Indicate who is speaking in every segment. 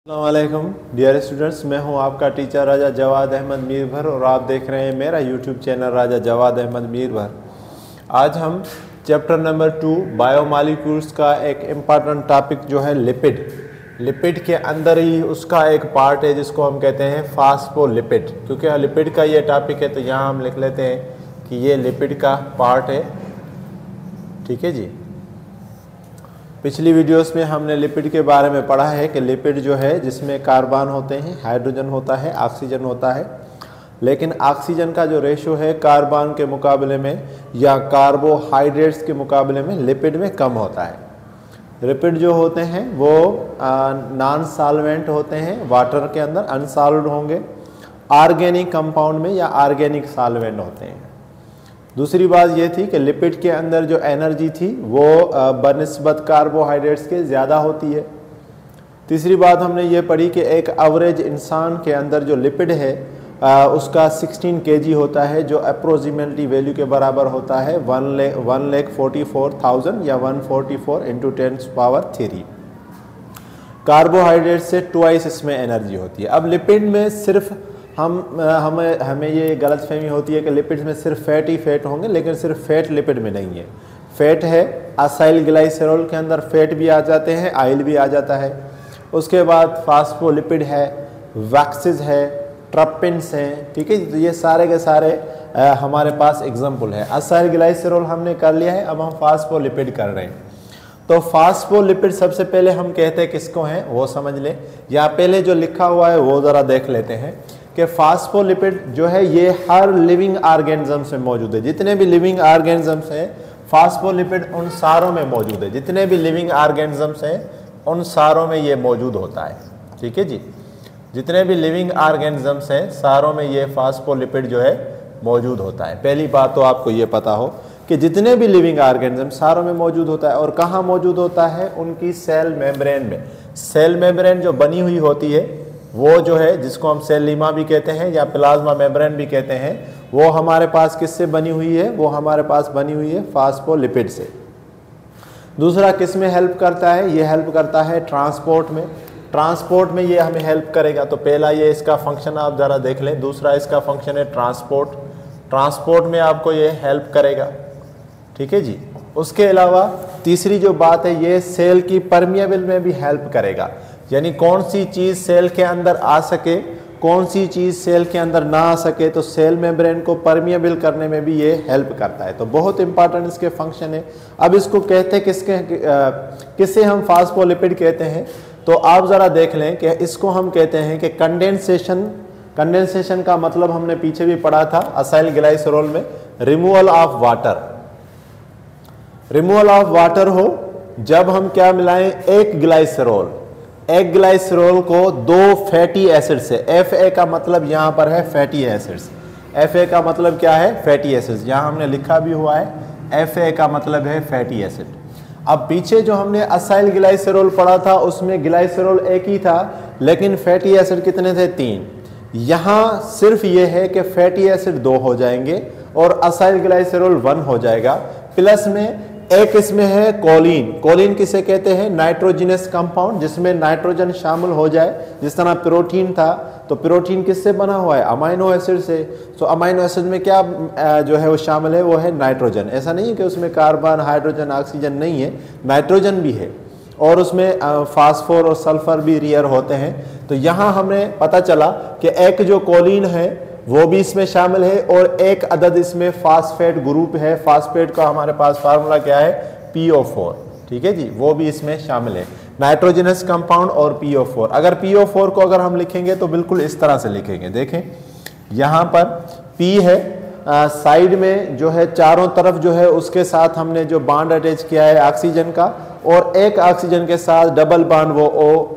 Speaker 1: अस्सलामुअलैकुम dear students, मैं हूं आपका टीचर राजा जवाद अहमद मीरभर और आप देख रहे हैं मेरा यूट्यूब चैनल राजा जवाद अहमद मीरभर। आज हम चैप्टर नंबर 2 बायोमॉलिक्यूल्स का एक इम्पॉर्टेंट टॉपिक जो है लिपिड के अंदर ही उसका एक पार्ट है जिसको हम कहते हैं फास्फोलिपिड। क्योंकि लिपिड का ये टॉपिक है तो यहाँ हम लिख लेते हैं कि ये लिपिड का पार्ट है। ठीक है जी। पिछली वीडियोस में हमने लिपिड के बारे में पढ़ा है कि लिपिड जो है जिसमें कार्बन होते हैं, हाइड्रोजन होता है, ऑक्सीजन होता है, लेकिन ऑक्सीजन का जो रेशो है कार्बन के मुकाबले में या कार्बोहाइड्रेट्स के मुकाबले में लिपिड में कम होता है। लिपिड जो होते हैं वो नॉन सॉल्वेंट होते हैं, वाटर के अंदर अनसॉल्व्ड होंगे, ऑर्गेनिक कंपाउंड में या ऑर्गेनिक सॉल्वेंट होते हैं। दूसरी बात ये थी कि लिपिड के अंदर जो एनर्जी थी वो बनिस्बत कार्बोहाइड्रेट्स के ज़्यादा होती है। तीसरी बात हमने ये पढ़ी कि एक एवरेज इंसान के अंदर जो लिपिड है उसका 16 kg होता है, जो अप्रोक्सीमेटली वैल्यू के बराबर होता है 1,44,000 या 144 × 10⁻³ कार्बोहाइड्रेट से ट्वाइस इसमें एनर्जी होती है। अब लिपिड में सिर्फ हमें ये गलतफहमी होती है कि लिपिड्स में सिर्फ फैट ही फैट होंगे, लेकिन सिर्फ फैट लिपिड में नहीं है। फैट है, असाइल ग्लाइसरॉल के अंदर फैट भी आ जाते हैं, ऑयल भी आ जाता है। उसके बाद फास्फोलिपिड है, वैक्सेस है, ट्रपिन्स हैं। ठीक है, तो ये सारे के सारे हमारे पास एग्जाम्पल है। असाइल ग्लाइसरॉल हमने कर लिया है, अब हम फास्फोलिपिड कर रहे हैं। तो फास्फोलिपिड सबसे पहले हम कहते हैं किसको हैं वो समझ लें, या पहले जो लिखा हुआ है वो ज़रा देख लेते हैं कि फास्फोलिपिड जो है ये हर लिविंग ऑर्गेनिज्म में मौजूद है। जितने भी लिविंग ऑर्गेनिज्म्स हैं फास्फोलिपिड उन सारों में मौजूद है। जितने भी लिविंग ऑर्गेनिज्म्स हैं उन सारों में ये मौजूद होता है। ठीक है जी, जितने भी लिविंग ऑर्गेनिज्म्स हैं सारों में ये फास्फोलिपिड जो है मौजूद होता है। पहली बात तो आपको ये पता हो कि जितने भी लिविंग ऑर्गेनिज्म सारों में मौजूद होता है। और कहाँ मौजूद होता है? उनकी सेल मेम्ब्रेन में। सेल मेम्ब्रेन जो बनी हुई होती है वो जो है जिसको हम सेल लीमा भी कहते हैं या प्लाज्मा मेम्ब्रेन भी कहते हैं, वो हमारे पास किससे बनी हुई है? वो हमारे पास बनी हुई है फास्फोलिपिड से। दूसरा किस में हेल्प करता है? ये हेल्प करता है ट्रांसपोर्ट में। ट्रांसपोर्ट में ये हमें हेल्प करेगा। तो पहला ये इसका फंक्शन आप ज़रा देख लें। दूसरा इसका फंक्शन है ट्रांसपोर्ट। ट्रांसपोर्ट में आपको ये हेल्प करेगा। ठीक है जी। उसके अलावा तीसरी जो बात है ये सेल की परमिएबल में भी हेल्प करेगा। यानी कौन सी चीज़ सेल के अंदर आ सके, कौन सी चीज़ सेल के अंदर ना आ सके, तो सेल मेम्ब्रेन को परमिएबल करने में भी ये हेल्प करता है। तो बहुत इंपॉर्टेंट इसके फंक्शन है। अब इसको कहते हैं किससे हम फास्फोलिपिड कहते हैं? तो आप ज़रा देख लें कि इसको हम कहते हैं कि कंडेंसेशन। कंडेंसेशन का मतलब हमने पीछे भी पढ़ा था असाइल ग्लाइसरॉल में, removal of water. Removal of water हो जब हम क्या मिलाएं? एक ग्लाइसरॉल को दो फैटी एसिड से। Fa का मतलब यहाँ पर है फैटी एसिड्स। Fa का मतलब क्या है? Fatty acids. यहाँ हमने लिखा भी हुआ है Fa का मतलब है फैटी एसिड। अब पीछे जो हमने असाइल ग्लाइसरॉल पढ़ा था उसमें ग्लाइसरॉल एक ही था, लेकिन फैटी एसिड कितने थे? 3। यहाँ सिर्फ ये है कि फैटी एसिड 2 हो जाएंगे और असाइल ग्लाइसरॉल 1 हो जाएगा। प्लस में एक इसमें है कोलिन। कोलिन किसे कहते हैं? नाइट्रोजिनस कंपाउंड, जिसमें नाइट्रोजन शामिल हो जाए। जिस तरह प्रोटीन था, तो प्रोटीन किससे बना हुआ है? अमाइनो एसिड से। तो अमाइनो एसिड में क्या जो है वो शामिल है? वो है नाइट्रोजन। ऐसा नहीं है कि उसमें कार्बन, हाइड्रोजन, ऑक्सीजन नहीं है, नाइट्रोजन भी है। और उसमें फास्फोर और सल्फर भी रियर होते हैं। तो यहाँ हमें पता चला कि एक जो कोलिन है वो भी इसमें शामिल है और एक अदद इसमें फास्फेट ग्रुप है। फास्फेट का हमारे पास फार्मूला क्या है? PO4। ठीक है जी, वो भी इसमें शामिल है, नाइट्रोजनस कंपाउंड और PO4। अगर PO4 को अगर हम लिखेंगे तो बिल्कुल इस तरह से लिखेंगे। देखें यहाँ पर P है, साइड में जो है चारों तरफ जो है उसके साथ हमने जो बॉन्ड अटैच किया है ऑक्सीजन का, और एक ऑक्सीजन के साथ डबल बॉन्ड वो O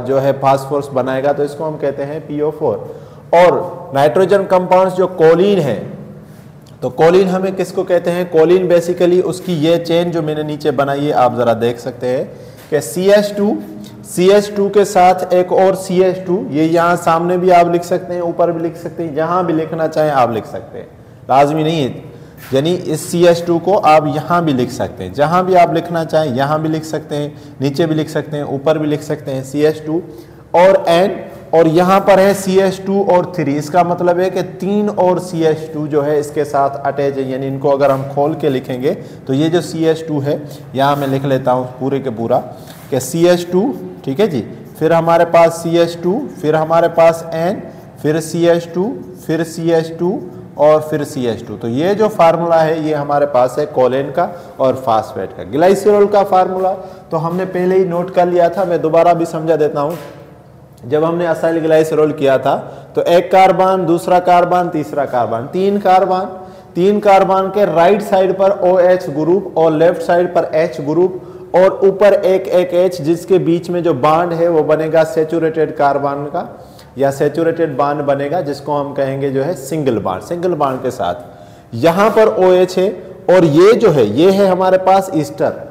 Speaker 1: जो है फास्फोरस बनाएगा, तो इसको हम कहते हैं PO4। और नाइट्रोजन कंपाउंड्स जो कोलिन है, तो कोलिन हमें किसको कहते हैं? कोलिन बेसिकली उसकी ये चेन जो मैंने नीचे बनाई है आप ज़रा देख सकते हैं कि CH2 के साथ एक और CH2, ये यहाँ सामने भी आप लिख सकते हैं, ऊपर भी लिख सकते हैं, जहाँ भी लिखना चाहें आप लिख सकते हैं, लाजमी नहीं है। यानी इस CH2 को आप यहाँ भी लिख सकते हैं, जहाँ भी आप लिखना चाहें यहाँ भी लिख सकते हैं, नीचे भी लिख सकते हैं, ऊपर भी लिख सकते हैं CH2। और N, और यहाँ पर है CH2 और 3। इसका मतलब है कि 3 और CH2 जो है इसके साथ अटैच है, यानी इनको अगर हम खोल के लिखेंगे तो ये जो CH2 है, यहाँ मैं लिख लेता हूँ पूरे के पूरा कि CH2, ठीक है जी, फिर हमारे पास CH2, फिर हमारे पास N, फिर CH2, फिर CH2 और फिर CH2। तो ये जो फार्मूला है ये हमारे पास है कोलिन का और फास्फेट का। ग्लाइसरॉल का फार्मूला तो हमने पहले ही नोट कर लिया था, मैं दोबारा भी समझा देता हूँ। जब हमने असाइल ग्लाइसरॉल किया था तो एक कार्बन, दूसरा कार्बन, तीसरा कार्बन, 3 कार्बन, 3 कार्बन के राइट साइड पर OH ग्रुप और लेफ्ट साइड पर H ग्रुप और ऊपर एक H, जिसके बीच में जो बॉन्ड है वो बनेगा सेचुरेटेड कार्बन का या सेचुरेटेड बॉन्ड बनेगा, जिसको हम कहेंगे जो है सिंगल बॉन्ड। सिंगल बॉन्ड के साथ यहाँ पर OH है और ये जो है ये है हमारे पास ईस्टर,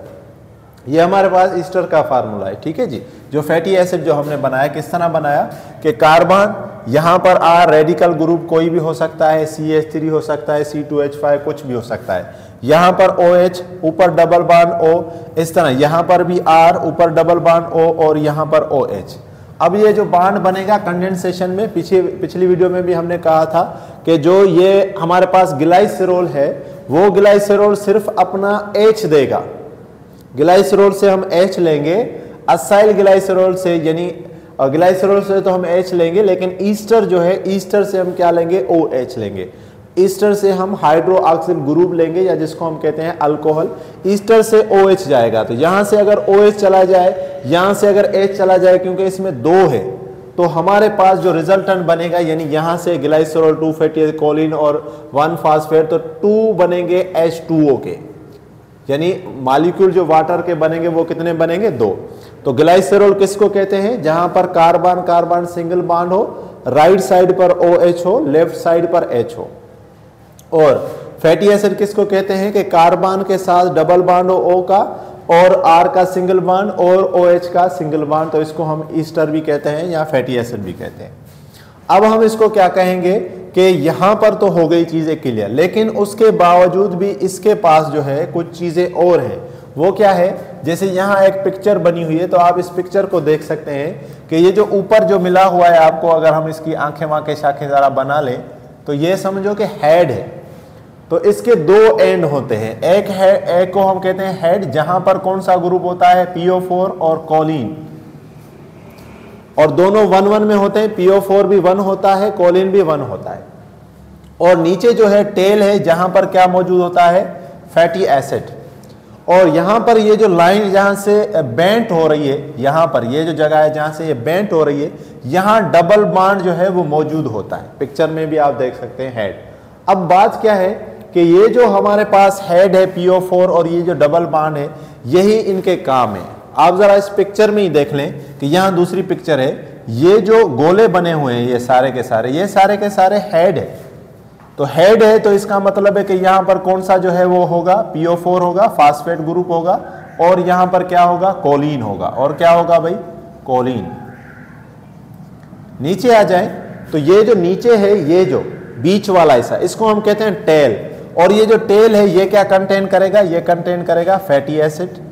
Speaker 1: ये हमारे पास ईस्टर का फार्मूला है, ठीक है जी। जो फैटी एसिड जो हमने बनाया, किस तरह बनाया कि कार्बन यहाँ पर R रेडिकल ग्रुप कोई भी हो सकता है, CH3 हो सकता है, C2H5 कुछ भी हो सकता है, यहाँ पर OH, ऊपर डबल बॉन्ड O, इस तरह यहाँ पर भी R, ऊपर डबल बॉन्ड O और यहाँ पर OH। अब ये जो बॉन्ड बनेगा कंडेंसेशन में, पिछली वीडियो में भी हमने कहा था कि जो ये हमारे पास ग्लाइसरॉल है वो ग्लाइसरॉल सिर्फ अपना H देगा। ग्लाइसरॉल से हम H लेंगे, असाइल ग्लाइसरॉल से, यानी ग्लाइसरॉल से तो हम H लेंगे, लेकिन ईस्टर जो है, ईस्टर से हम क्या लेंगे, OH लेंगे। ईस्टर से हम हाइड्रोक्सिल ग्रुप लेंगे या जिसको हम कहते हैं अल्कोहल। ईस्टर से OH जाएगा, तो यहां से अगर OH चला जाए, यहां से अगर H चला जाए, क्योंकि इसमें 2 है, तो हमारे पास जो रिजल्टेंट बनेगा, यानी यहां से ग्लाइसरॉल 2 फैटी एसिड कोलिन और 1 फास्फेट, तो 2 बनेंगे H2O के, यानी मॉलिक्यूल जो वाटर के बनेंगे वो कितने बनेंगे, 2। तो ग्लाइसरॉल किसको कहते हैं, जहां पर कार्बन कार्बन सिंगल बॉन्ड हो, राइट साइड पर OH हो, लेफ्ट साइड पर H हो। और फैटी एसिड किसको कहते हैं कि कार्बन के साथ डबल बॉन्ड हो O का और R का सिंगल बॉन्ड और OH का सिंगल बॉन्ड, तो इसको हम ईस्टर भी कहते हैं या फैटी एसिड भी कहते हैं। अब हम इसको क्या कहेंगे कि यहां पर तो हो गई चीजें क्लियर, लेकिन उसके बावजूद भी इसके पास जो है कुछ चीजें और हैं। वो क्या है, जैसे यहाँ एक पिक्चर बनी हुई है, तो आप इस पिक्चर को देख सकते हैं कि ये जो ऊपर जो मिला हुआ है आपको, अगर हम इसकी आंखें वांखें शाखें जरा बना लें तो ये समझो कि हेड है। तो इसके 2 एंड होते हैं, एक है, एक को हम कहते हैं हेड, जहां पर कौन सा ग्रुप होता है, PO4 और कोलिन, और दोनों 1-1 में होते हैं। PO4 भी 1 होता है, कोलिन भी 1 होता है। और नीचे जो है टेल है, जहां पर क्या मौजूद होता है, फैटी एसिड। और यहां पर ये जो लाइन जहां से बेंट हो रही है, यहां पर ये जो जगह है जहां से ये बेंट हो रही है, यहां डबल बॉन्ड जो है वो मौजूद होता है। पिक्चर में भी आप देख सकते हैं हेड। अब बात क्या है कि ये जो हमारे पास हेड है PO4 और ये जो डबल बॉन्ड है, यही इनके काम है। आप जरा इस पिक्चर में ही देख लें कि यहाँ दूसरी पिक्चर है, ये जो गोले बने हुए हैं ये सारे के सारे, ये सारे के सारे हेड है। तो हेड है तो इसका मतलब है कि यहाँ पर कौन सा जो है वो होगा, PO4 होगा, फास्फेट ग्रुप होगा, और यहाँ पर क्या होगा, कोलिन होगा। और क्या होगा भाई, कोलिन। नीचे आ जाए तो ये जो नीचे है, ये जो बीच वाला हिस्सा, इसको हम कहते हैं टेल। और ये जो टेल है ये क्या कंटेन करेगा, ये कंटेन करेगा फैटी एसिड।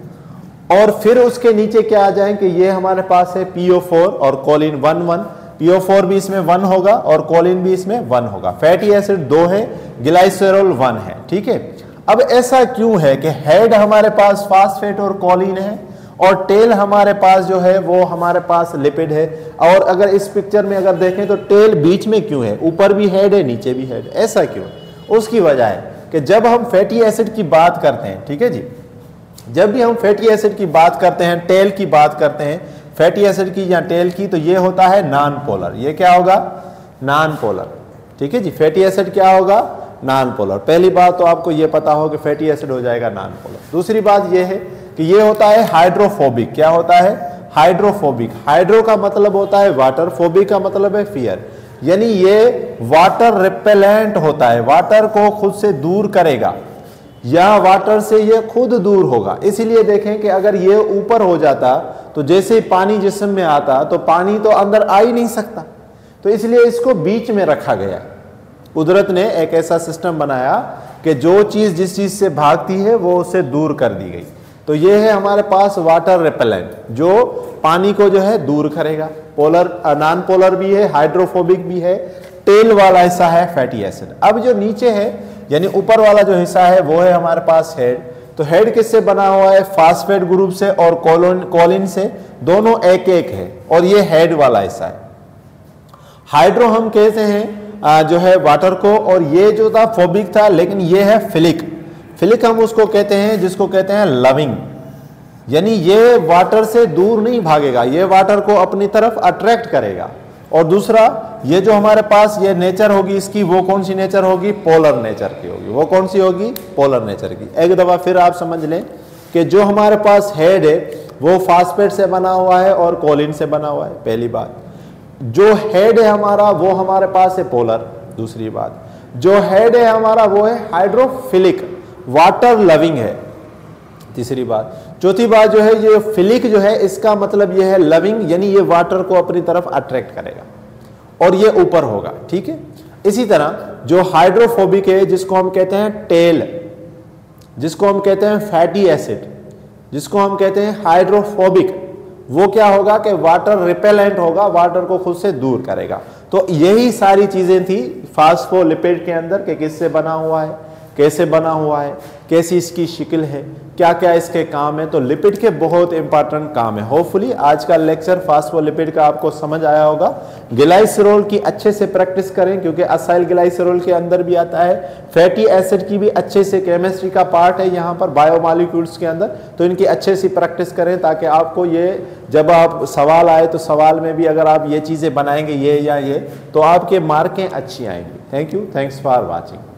Speaker 1: और फिर उसके नीचे क्या आ जाए कि ये हमारे पास है PO4 और कोलिन 1-1। PO4 भी इसमें 1 होगा और कोलिन भी इसमें 1 होगा। फैटी एसिड 2 है, ग्लाइसरॉल 1 है, ठीक है। अब ऐसा क्यों है कि हेड हमारे पास फास्फेट और कोलिन है और टेल हमारे पास जो है वो हमारे पास लिपिड है। और अगर इस पिक्चर में अगर देखें तो टेल बीच में क्यों है, ऊपर भी हेड है नीचे भी हेड, ऐसा क्यों है? उसकी वजह है कि जब हम फैटी एसिड की बात करते हैं, ठीक है जी, जब भी हम फैटी एसिड की बात करते हैं, टेल की बात करते हैं, फैटी एसिड की या टेल की, तो ये होता है नॉन पोलर। ये क्या होगा, नॉन पोलर, ठीक है जी। फैटी एसिड क्या होगा, नॉन पोलर। पहली बात तो आपको ये पता हो कि फैटी एसिड हो जाएगा नॉन पोलर। दूसरी बात ये है कि ये होता है हाइड्रोफोबिक। क्या होता है, हाइड्रोफोबिक। हाइड्रो का मतलब होता है वाटर, फोबिक का मतलब है फियर, यानी ये वाटर रिपेलेंट होता है, वाटर को खुद से दूर करेगा या वाटर से ये खुद दूर होगा। इसीलिए देखें कि अगर ये ऊपर हो जाता तो जैसे ही पानी जिस्म में आता तो पानी तो अंदर आ ही नहीं सकता, तो इसलिए इसको बीच में रखा गया। कुदरत ने एक ऐसा सिस्टम बनाया कि जो चीज जिस चीज से भागती है वो उसे दूर कर दी गई। तो ये है हमारे पास वाटर रिपेलेंट, जो पानी को जो है दूर करेगा। पोलर नॉन पोलर भी है, हाइड्रोफोबिक भी है। टेल वाला हिस्सा है फैटी एसिड। अब जो नीचे है यानी ऊपर वाला जो हिस्सा है वो है हमारे पास हेड। तो हेड किससे बना हुआ है? फास्फेट ग्रुप से और कोलिन से, दोनों एक एक है, और ये हेड वाला हिस्सा है। हाइड्रो हम कहते हैं जो है वाटर को, और ये जो था फोबिक था, लेकिन ये है फिलिक। फिलिक हम उसको कहते हैं जिसको कहते हैं लविंग, यानी ये वाटर से दूर नहीं भागेगा, ये वाटर को अपनी तरफ अट्रैक्ट करेगा। और दूसरा ये जो हमारे पास ये नेचर होगी इसकी, वो कौन सी नेचर होगी? पोलर नेचर की होगी। वो कौन सी होगी? पोलर नेचर की। एक दफा फिर आप समझ लें कि जो हमारे पास हेड है वो फास्फेट से बना हुआ है और कोलिन से बना हुआ है, पहली बात। जो हेड है हमारा वो हमारे पास है पोलर, दूसरी बात। जो हेड है हमारा वो है हाइड्रोफिलिक, वाटर लविंग है, तीसरी बात। चौथी बात जो है ये फिलिक जो है इसका मतलब ये है लविंग, यानी ये वाटर को अपनी तरफ अट्रैक्ट करेगा, और ये ऊपर होगा, ठीक है। इसी तरह जो हाइड्रोफोबिक है जिसको हम कहते हैं टेल, जिसको हम कहते हैं फैटी एसिड, जिसको हम कहते हैं हाइड्रोफोबिक, वो क्या होगा कि वाटर रिपेलेंट होगा, वाटर को खुद से दूर करेगा। तो यही सारी चीजें थी फास्फोलिपिड के अंदर कि किससे बना हुआ है, कैसे बना हुआ है, कैसी इसकी शक्ल है, क्या क्या इसके काम है। तो लिपिड के बहुत इंपॉर्टेंट काम है। होपफुली आज का लेक्चर फास्फोलिपिड का आपको समझ आया होगा। ग्लाइसरॉल की अच्छे से प्रैक्टिस करें क्योंकि असाइल ग्लाइसरॉल के अंदर भी आता है। फैटी एसिड की भी अच्छे से केमिस्ट्री का पार्ट है यहाँ पर बायोमॉलिक्यूल्स के अंदर, तो इनकी अच्छे से प्रैक्टिस करें ताकि आपको ये जब आप सवाल आए तो सवाल में भी अगर आप ये चीज़ें बनाएंगे ये या ये, तो आपके मार्कें अच्छी आएंगी। Thank you, thanks for watching.